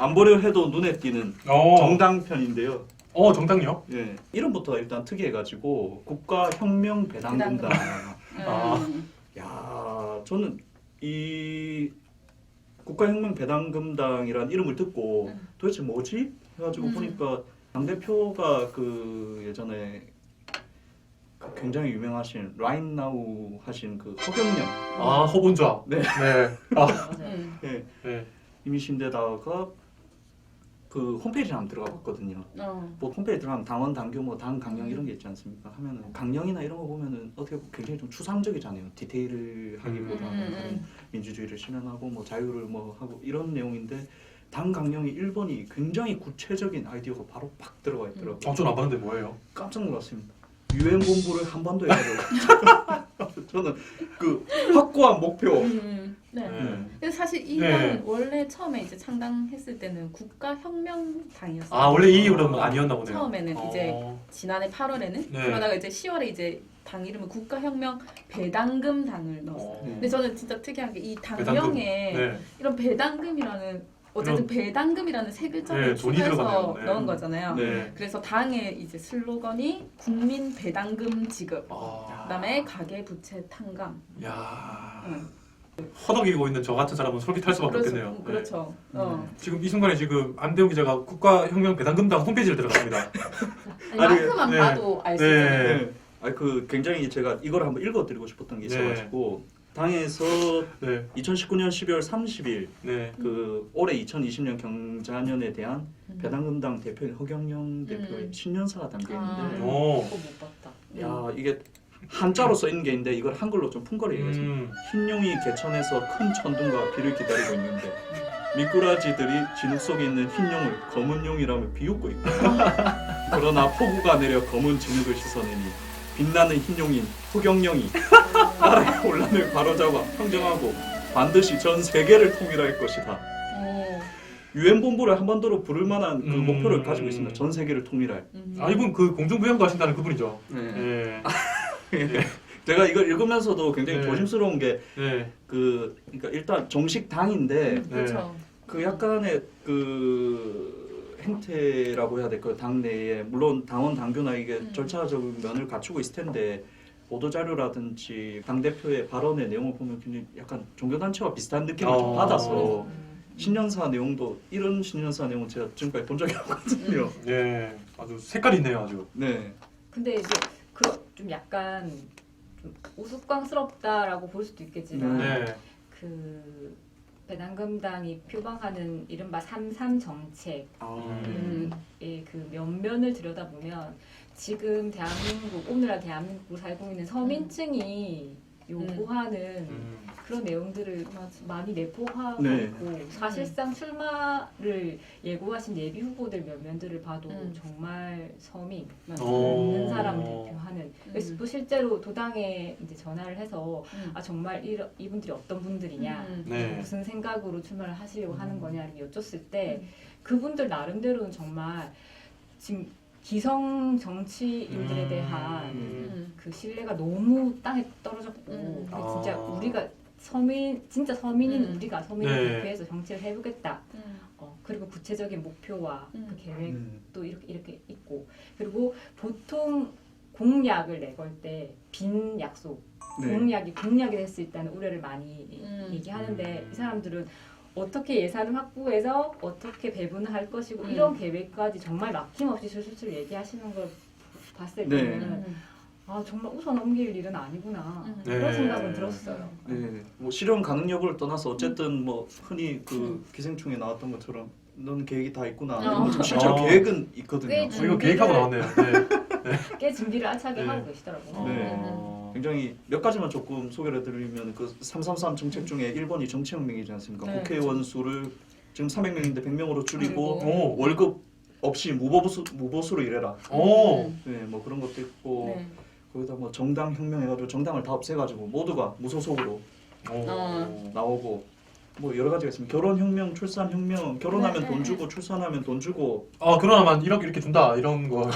안 보려 해도 눈에 띄는 정당편인데요. 정당요? 예, 이름부터 일단 특이해가지고 국가혁명배당금당. 야, 저는 이 국가혁명배당금당이라는 이름을 듣고 도대체 뭐지? 해가지고 보니까 당 대표가 그 예전에 그 굉장히 유명하신 라인나우 하신 그 허경영. 허본좌. 네. 네. 네. 이미신데다가 그 홈페이지에 한번 들어가 봤거든요. 뭐 홈페이지 들어가면 당원, 당규, 뭐 당 강령 이런 게 있지 않습니까? 하면은 강령이나 이런 거 보면은 어떻게 보면 굉장히 좀 추상적이잖아요. 디테일을 하기보다는 민주주의를 실현하고 뭐 자유를 뭐 하고 이런 내용인데 당 강령이 1번이 굉장히 구체적인 아이디어가 바로 팍 들어가 있더라고요. 전 안 봤는데 뭐예요? 깜짝 놀랐습니다. 유엔 본부를 한반도에 가려고. 저는 그 확고한 목표. 근데 사실 이건 원래 처음에 이제 창당했을 때는 국가혁명당이었어요. 원래 이 이름은 아니었나 보네요. 처음에는 이제 지난해 8월에는 그러다가 이제 10월에 이제 당 이름을 국가혁명배당금당을 넣었어요. 근데 저는 진짜 특이한 게 이 당명에 이런 배당금이라는 어쨌든 배당금이라는 세 글자를 돈이 추가해서 들어가네요. 넣은 거잖아요. 네. 그래서 당의 이제 슬로건이 국민 배당금 지급, 그다음에 가계 부채 탕감. 야. 허덕이고 있는 저 같은 사람은 솔깃할 수밖에 없겠네요. 그렇죠. 지금 이 순간에 지금 안대웅 기자가 국가혁명배당금당 홈페이지를 들어갔습니다. 마크만 봐도 알 수 있잖아요. 네. 그 굉장히 제가 이걸 한번 읽어드리고 싶었던 게 있어가지고 당에서 2019년 12월 30일 그 올해 2020년 경자년에 대한 배당금당 대표인 허경영 대표의 신년사가 담겨 있는데, 그거 못 봤다. 야 이게 한자로 써 있는 게 있는데 이걸 한글로 좀 풍거리 읽겠습니다. 흰용이 개천에서 큰 천둥과 비를 기다리고 있는데 미꾸라지들이 진흙 속에 있는 흰용을 검은 용이라며 비웃고 있고 그러나 폭우가 내려 검은 진흙을 씻어내니 빛나는 흰용인 허경영이 나라의 혼란을 바로잡아 평정하고 반드시 전 세계를 통일할 것이다. 유엔 본부를 한반도로 부를 만한 그 목표를 가지고 있습니다. 전 세계를 통일할. 이분 그 공중부양도 하신다는 그분이죠. 네. 제가 이걸 읽으면서도 굉장히 조심스러운 게 그러니까 일단 정식 당인데 그 약간의 그 행태라고 해야 될까요? 당내에 물론 당원 당규나 이게 절차적인 면을 갖추고 있을 텐데 보도 자료라든지 당 대표의 발언의 내용을 보면 굉장히 약간 종교단체와 비슷한 느낌을 좀 받아서 신년사 내용도 이런 신년사 내용은 제가 지금까지 본 적이 없거든요. 네, 아주 색깔이 있네요, 아주. 네. 근데 이제 좀 약간 좀 우스꽝스럽다라고 볼 수도 있겠지만 그 배당금당이 표방하는 이른바 3.3 정책의 그 면면을 들여다보면 지금 오늘날 대한민국을 살고 있는 서민층이 요구하는 그런 내용들을 많이 내포하고 있고 사실상 출마를 예고하신 예비 후보들 면면들을 봐도 정말 서민, 있는 사람을 대표하는 그래서 또 실제로 도당에 이제 전화를 해서 정말 이분들이 어떤 분들이냐 무슨 생각으로 출마를 하시려고 하는 거냐 이렇게 여쭸을 때 그분들 나름대로는 정말 지금 기성 정치인들에 대한 그 신뢰가 너무 땅에 떨어졌고 진짜 우리가 진짜 서민인 우리가 서민을 대표해서 정치를 해보겠다. 그리고 구체적인 목표와 그 계획도 이렇게 있고 그리고 보통 공약을 내걸 때 빈 약속, 공약이 됐을 때는 우려를 많이 얘기하는데 이 사람들은 어떻게 예산을 확보해서 어떻게 배분을 할 것이고 이런 계획까지 정말 막힘없이 술술 얘기하시는 걸 봤을 때는 정말 웃어넘길 일은 아니구나 그런 생각은 들었어요. 네, 뭐 실현 가능 여부를 떠나서 어쨌든 뭐 흔히 그 기생충에 나왔던 것처럼 넌 계획이 다 있구나. 실제로 계획은 있거든요. 이거 계획하고 나왔네요. 꽤 준비를 알차게 하고 계시더라고요. 굉장히 몇 가지만 조금 소개를 해드리면 그 333 정책 중에 1번이 정치혁명이지 않습니까? 국회의원 수를 지금 300명인데 100명으로 줄이고 월급 없이 무보수로 일해라. 네, 뭐 그런 것도 있고 거기다 뭐 정당 혁명 해가지고 정당을 다 없애가지고 모두가 무소속으로 나오고 뭐 여러 가지가 있습니다. 결혼혁명, 출산혁명, 결혼하면 돈 주고 출산하면 돈 주고. 결혼하면 1억 이렇게 준다 이런 거.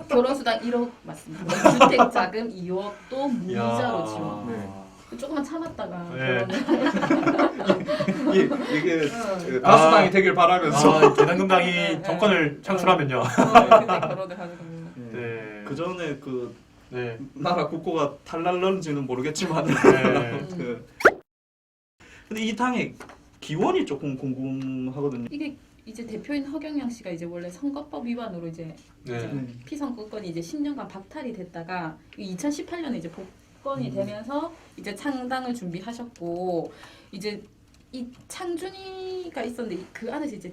결혼수당 1억 맞습니다. 주택자금 2억도 무이자로 지원. 조금만 참았다가 네. 이게 다수당이 되길 바라면서 배당금당이 네. 정권을 창출하면요. 그때 결혼을 하는 겁니다. 네. 그 전에 그 네. 나라 국고가 탈날는지는 모르겠지만 네. 근데 이 당의 기원이 조금 궁금하거든요. 이게 이제 대표인 허경영 씨가 이제 원래 선거법 위반으로 이제 네. 피선거권이 이제 10년간 박탈이 됐다가 2018년에 이제 복권이 되면서 이제 창당을 준비하셨고 이제 이 창준이가 있었는데 그 안에서 이제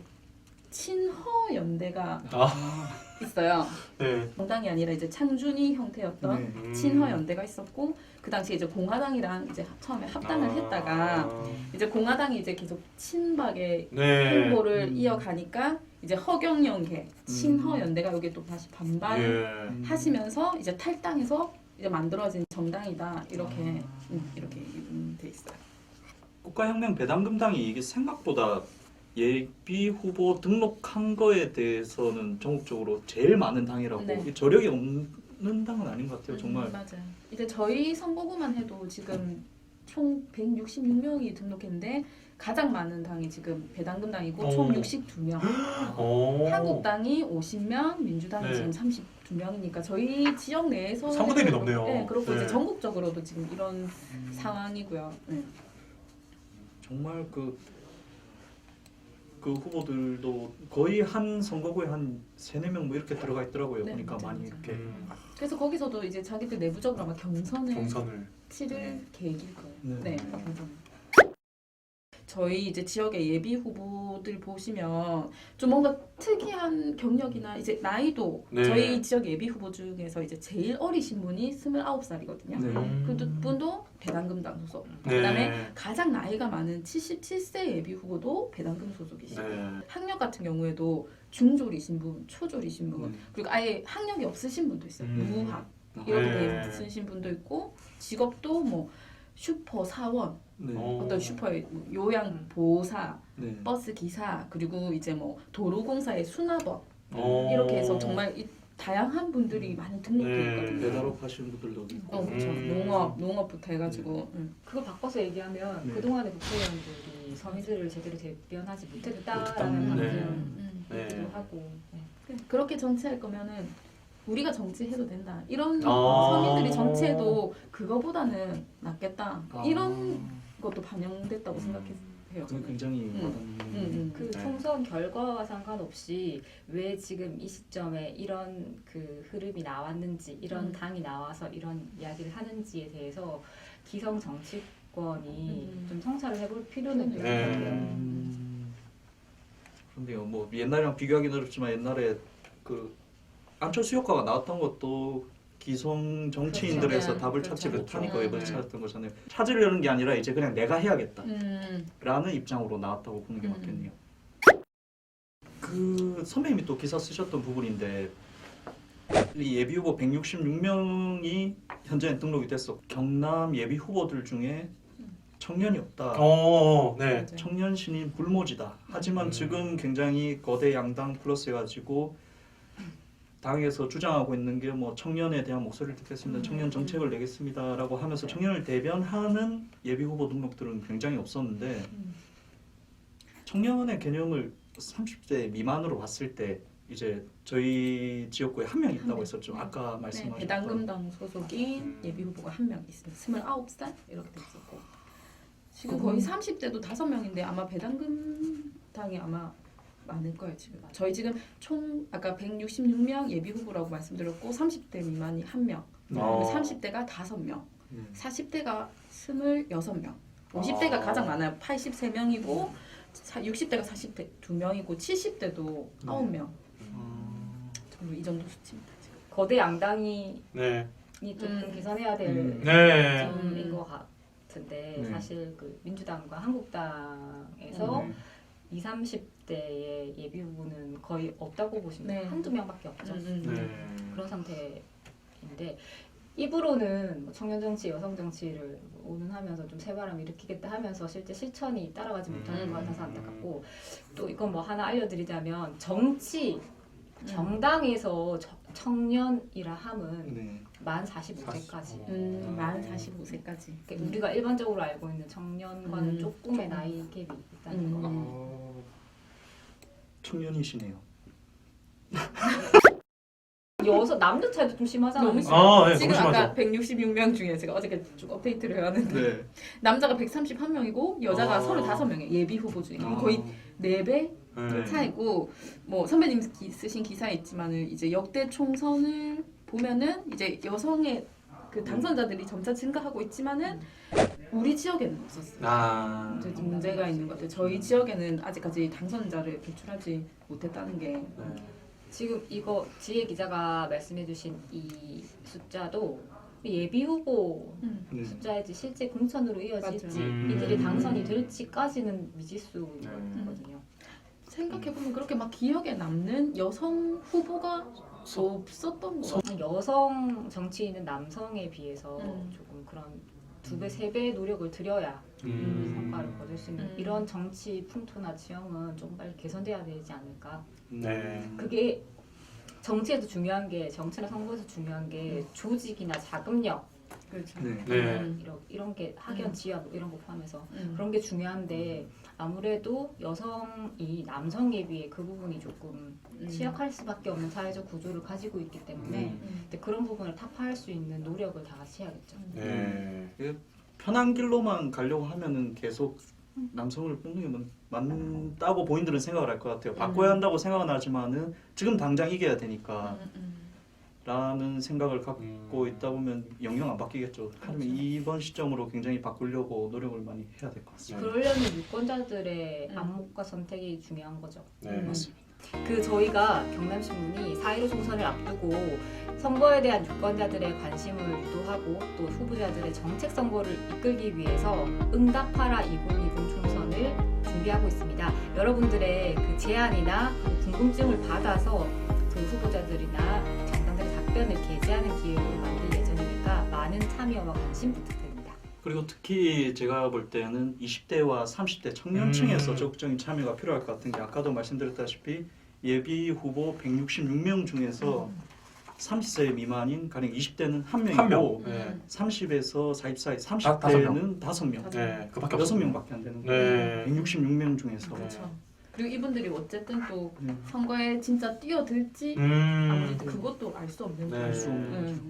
친허연대가 있어요. 네. 정당이 아니라 이제 창준이 형태였던 네. 친허연대가 있었고 그 당시에 이제 공화당이랑 이제 처음에 합당을 했다가 이제 공화당이 이제 계속 친박의 네. 행보를 이어가니까 이제 허경영계 친허연대가 여기 또 다시 반발하시면서 이제 탈당해서 이제 만들어진 정당이다 이렇게 이렇게 돼 있어요. 국가혁명 배당금당이 이게 생각보다 예비 후보 등록한 거에 대해서는 전국적으로 제일 많은 당이라고 네. 이 저력이 없는 당은 아닌 것 같아요. 정말 맞아요. 이제 저희 선거구만 해도 지금 총 166명이 등록했는데 가장 많은 당이 지금 배당금당이고 총 62명. 한국당이 50명, 민주당이 네. 지금 32명이니까 저희 지역 내에서 3분의 1이 넘네요. 네, 그렇고 네. 이제 전국적으로도 지금 이런 상황이고요. 네. 정말 그 후보들도 거의 한 선거구에 한 3-4명 뭐 이렇게 들어가 있더라고요. 네, 보니까 맞아요, 많이 맞아요. 이렇게 그래서 거기서도 이제 자기들 내부적으로 아마 경선을 치를 네. 계획일 거예요. 네. 네, 경선. 저희 이제 지역의 예비 후보들 보시면 좀 뭔가 특이한 경력이나 이제 나이도 네. 저희 지역 예비 후보 중에서 이제 제일 어리신 분이 29살이거든요. 네. 그 분도 배당금당 소속. 네. 그다음에 가장 나이가 많은 77세 예비 후보도 배당금 소속이시고 네. 학력 같은 경우에도 중졸이신 분, 초졸이신 분, 그리고 아예 학력이 없으신 분도 있어요. 무학 이렇게 네. 돼 있으신 분도 있고 직업도 뭐 슈퍼 사원, 네. 어떤 슈퍼의 요양 보호사, 네. 버스 기사, 그리고 이제 뭐 도로공사의 수납업 어. 이렇게 해서 정말 다양한 분들이 많이 등록돼 네. 있거든요. 배달업 하시는 분들도 있고 그렇죠. 농업부터 해가지고. 그걸 바꿔서 얘기하면 네. 그동안의 국회의원들이 서민들을 제대로 대변하지 못했다라는 못했다. 네. 얘기도 하고. 네. 그렇게 정치할 거면은 우리가 정치해도 된다. 이런 아. 서민들이 정치해도 그거보다는 낫겠다. 이런 것도 반영됐다고 생각해요. 그게 굉장히 와닿는 그 총선 결과와 상관없이 왜 지금 이 시점에 이런 그 흐름이 나왔는지, 이런 당이 나와서 이런 이야기를 하는지에 대해서 기성 정치권이 좀 성찰을 해볼 필요는 있는 것 네. 같아요. 그런데요, 뭐 옛날이랑 비교하기는 어렵지만 옛날에 그 안철수 효과가 나왔던 것도 기성 정치인들에서 그렇죠. 답을 그렇죠. 찾지 못하니까 그렇죠. 웹을 찾았던 거잖아요. 찾으려는 게 아니라 이제 그냥 내가 해야겠다 음. 라는 입장으로 나왔다고 보는 게 맞겠네요. 그 선배님이 또 기사 쓰셨던 부분인데 이 예비 후보 166명이 현재는 등록이 됐어. 경남 예비 후보들 중에 청년이 없다. 네. 청년 신인 불모지다. 하지만 지금 굉장히 거대 양당 플러스 해가지고 당에서 주장하고 있는 게 뭐 청년에 대한 목소리를 듣겠습니다. 청년 정책을 내겠습니다라고 하면서 청년을 대변하는 예비 후보 등록들은 굉장히 없었는데 청년의 개념을 30대 미만으로 봤을 때 이제 저희 지역구에 한 명 있다고 했었죠. 아까 네, 말씀하셨던 배당금당 소속인 예비 후보가 한 명 있습니다. 29살 이렇게 됐었고 지금 그건- 거의 30대도 5명인데 아마 배당금당이 아마 많을 거예요 지금. 저희 지금 총 아까 166명 예비 후보라고 말씀드렸고 30대 미만이 1명, 30대가 5명, 40대가 26명, 50대가 가장 많아요. 83명이고 60대가 40대 2명이고 70대도 9명. 정도 이 정도 수치입니다. 지금. 거대 양당이 네. 조금 개선해야 될 네. 점인 것 같은데 네. 사실 그 민주당과 한국당에서 20, 30대의 예비 후보는 거의 없다고 보시면 네. 한두 명밖에 없죠. 네. 그런 상태인데 입으로는 뭐 청년 정치, 여성 정치를 운운하면서 좀 새바람 일으키겠다 하면서 실제 실천이 따라가지 못하는 것 같아서 안타깝고 또 이건 뭐 하나 알려드리자면 정치 정당에서 청년이라 함은 네. 만 45세까지. 만 45세까지. 우리가 일반적으로 알고 있는 청년과는 조금의 조금. 나이 갭이 있다는 거. 청년이시네요. 남녀 차이도 좀 심하잖아요. 너무 심해요. 네, 지금 너무 아까 심하죠. 166명 중에 제가 어저께 쭉 업데이트를 해왔는데 네. 남자가 131명이고 여자가 35명이에요. 예비 후보 중에. 거의 4배 네. 차이고 뭐 선배님 쓰신 기사에 있지만은 이제 역대 총선을 보면은 이제 여성의 그 당선자들이 점차 증가하고 있지만은 우리 지역에는 없었어요. 이제 좀 문제가 있는 것 같아요. 저희 지역에는 아직까지 당선자를 배출하지 못했다는 게 지금 이거 지혜 기자가 말씀해주신 이 숫자도 예비 후보 네. 숫자이지 실제 공천으로 이어질지 맞아요. 이들이 당선이 될지까지는 미지수거든요. 생각해보면 그렇게 막 기억에 남는 여성 후보가 없었던 것 같아요. 여성 정치인은 남성에 비해서 음. 조금 그런 2배, 3배의 노력을 들여야 성과를 거둘 수 있는 이런 정치 풍토나 지형은 조금 빨리 개선돼야 되지 않을까. 네. 그게 정치에도 중요한 게 정치나 선거에서 중요한 게 조직이나 자금력 그렇죠. 네. 네. 이런 게 학연 지원 이런 거 포함해서 음. 그런 게 중요한데 아무래도 여성이 남성에 비해 그 부분이 조금 취약할 수밖에 없는 사회적 구조를 가지고 있기 때문에 근데 그런 부분을 타파할 수 있는 노력을 다 같이 해야겠죠. 네. 편한 길로만 가려고 하면은 계속 남성을 뽑는 게 맞다고 본인들은 생각을 할 것 같아요. 바꿔야 한다고 생각은 하지만은 지금 당장 이겨야 되니까 라는 생각을 갖고 있다 보면 영영 안 바뀌겠죠. 하지만 이번 시점으로 굉장히 바꾸려고 노력을 많이 해야 될 것 같습니다. 그러려면 유권자들의 안목과 선택이 중요한 거죠. 네. 맞습니다. 저희가 경남신문이 4.15 총선을 앞두고 선거에 대한 유권자들의 관심을 유도하고 또 후보자들의 정책 선거를 이끌기 위해서 응답하라 2020 총선을 준비하고 있습니다. 여러분들의 그 제안이나 궁금증을 받아서 그 후보자들이나 정당들의 답변을 게재하는 기회를 만들 예정이니까 많은 참여와 관심 부탁드립니다. 그리고 특히 제가 볼 때는 20대와 30대 청년층에서 적극적인 참여가 필요할 것 같은 게 아까도 말씀드렸다시피 예비 후보 166명 중에서 30세 미만인 가령 20대는 한 한 명이고 명. 네. 30에서 40사이 다섯 30대는 5명, 네. 그밖에 없어요. 6명밖에 안 되는 네. 거예요. 166명 중에서. 그렇죠. 그리고 이분들이 어쨌든 또 네. 선거에 진짜 뛰어들지 아무래도 음. 그것도 알 수 없는 네. 거죠. 알 수 없는 거죠.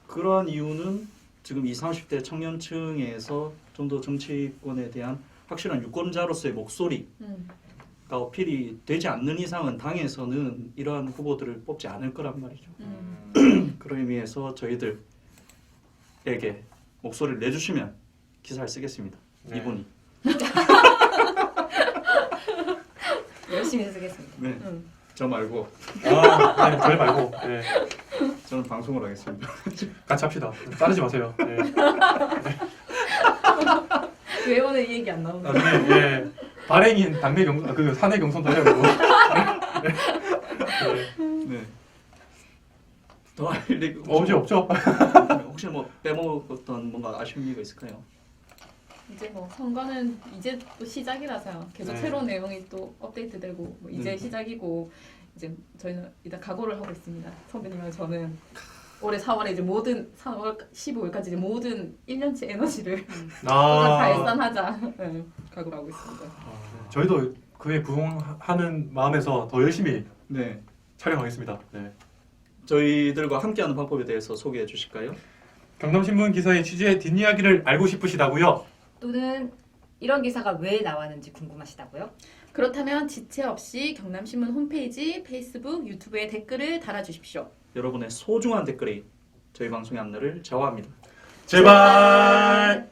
그러한 이유는 지금 20, 30대 청년층에서 좀 더 정치권에 대한 확실한 유권자로서의 목소리가 어필이 되지 않는 이상은 당에서는 이러한 후보들을 뽑지 않을 거란 말이죠. 그런 의미에서 저희들에게 목소리를 내주시면 기사를 쓰겠습니다. 네. 이분이. 열심히 쓰겠습니다. 네. 저 말고 네. 저희 말고. 네. 저는 방송을 하겠습니다. 같이 합시다. 따르지 마세요. 네. 왜 오늘 이 얘기 안 나오는 거야? 나중에 예. 발행인 당내 경선, 그 사내 경선도 해야 되고. 네. 네. 더 할 얘기 없죠. 혹시 뭐 빼먹었던 뭔가 아쉬운 얘기가 있을까요? 이제 뭐 선거는 이제 또 시작이라서요. 계속 네. 새로운 내용이 또 업데이트되고 뭐 이제 시작이고 이제 저희는 일단 각오를 하고 있습니다. 선배님이랑 저는 올해 4월에 이제 모든 4월 15일까지 이제 모든 1년치 에너지를 발산하자 각오를 하고 있습니다. 저희도 그에 부응하는 마음에서 더 열심히 네. 촬영하겠습니다. 네. 저희들과 함께하는 방법에 대해서 소개해 주실까요? 경남신문 기사의 취재 뒷이야기를 알고 싶으시다고요? 또는 이런 기사가 왜 나왔는지 궁금하시다고요? 그렇다면 지체 없이 경남신문 홈페이지, 페이스북, 유튜브에 댓글을 달아주십시오. 여러분의 소중한 댓글이 저희 방송의 앞날을 좌우합니다. 제발!